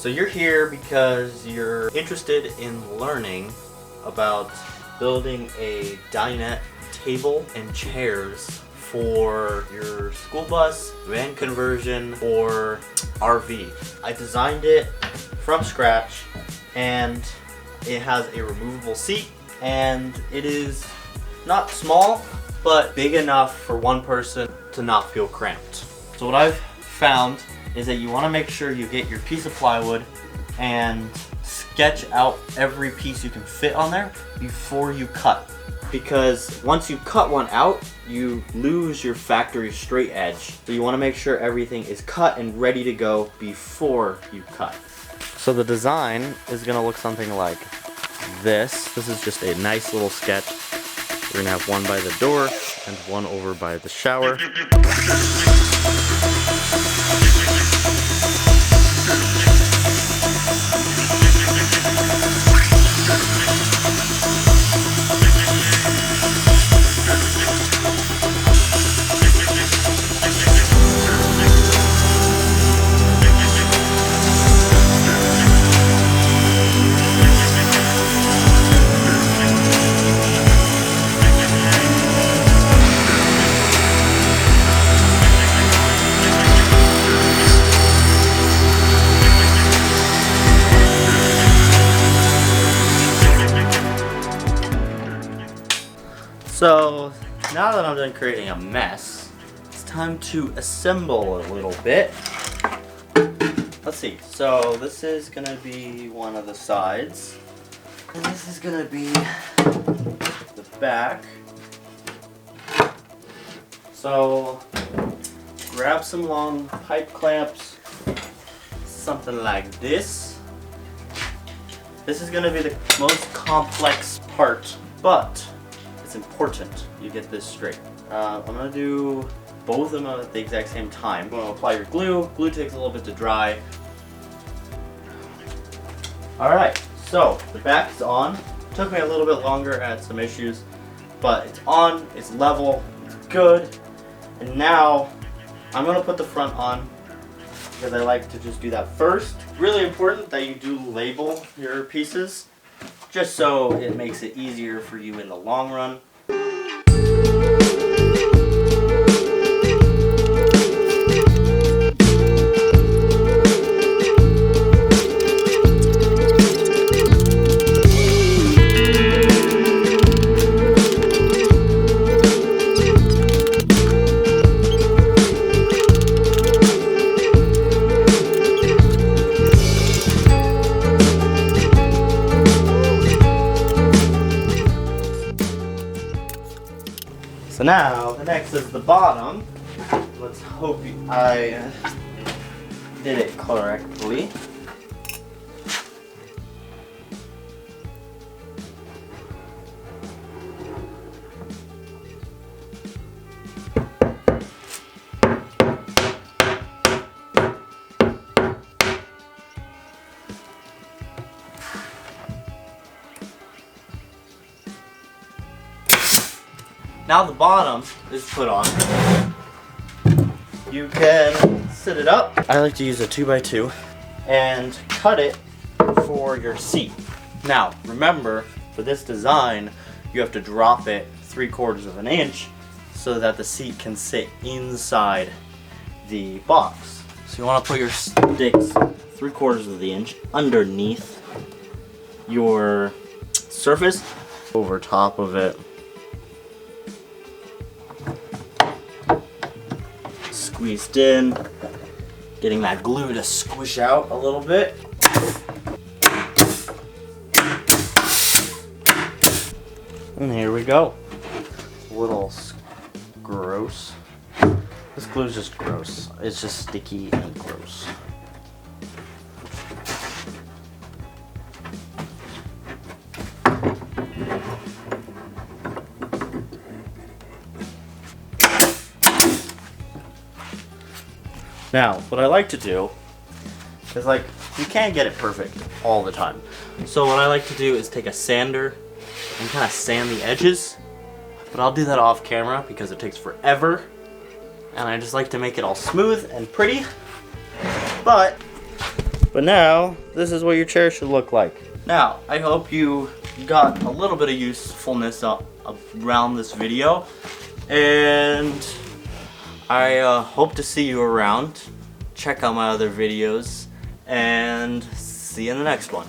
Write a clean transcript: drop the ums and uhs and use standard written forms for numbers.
So you're here because you're interested in learning about building a dinette table and chairs for your school bus, van conversion, or RV. I designed it from scratch and it has a removable seat and it is not small but big enough for one person to not feel cramped. So what I've found is that you want to make sure you get your piece of plywood and sketch out every piece you can fit on there before you cut. Because once you cut one out, you lose your factory straight edge. So you want to make sure everything is cut and ready to go before you cut. So the design is going to look something like this. This is just a nice little sketch. We're going to have one by the door and one over by the shower. So now that I'm done creating a mess, it's time to assemble a little bit. Let's see, so this is gonna be one of the sides, and this is gonna be the back. So grab some long pipe clamps, something like this. This is gonna be the most complex part, but it's important you get this straight. I'm gonna do both of them at the exact same time. I'm gonna apply your glue. Glue takes a little bit to dry. Alright, so the back is on. Took me a little bit longer, I had some issues, but it's on, it's level, it's good. And now I'm gonna put the front on because I like to just do that first. Really important that you do label your pieces, just so it makes it easier for you in the long run. So now, the next is the bottom. Let's hope I did it correctly. Now the bottom is put on. You can sit it up. I like to use a 2x2 and cut it for your seat. Now remember, for this design, you have to drop it 3/4 of an inch so that the seat can sit inside the box. So you want to put your sticks 3/4 of the inch underneath your surface, over top of it. Squeezed in, getting that glue to squish out a little bit. And here we go. A little gross. This glue is just gross. It's just sticky and gross. Now, what I like to do is, like, you can't get it perfect all the time. So what I like to do is take a sander and kind of sand the edges. But I'll do that off camera because it takes forever. And I just like to make it all smooth and pretty. But But now, this is what your chair should look like. Now, I hope you got a little bit of usefulness around this video. And I hope to see you around. Check out my other videos. And see you in the next one.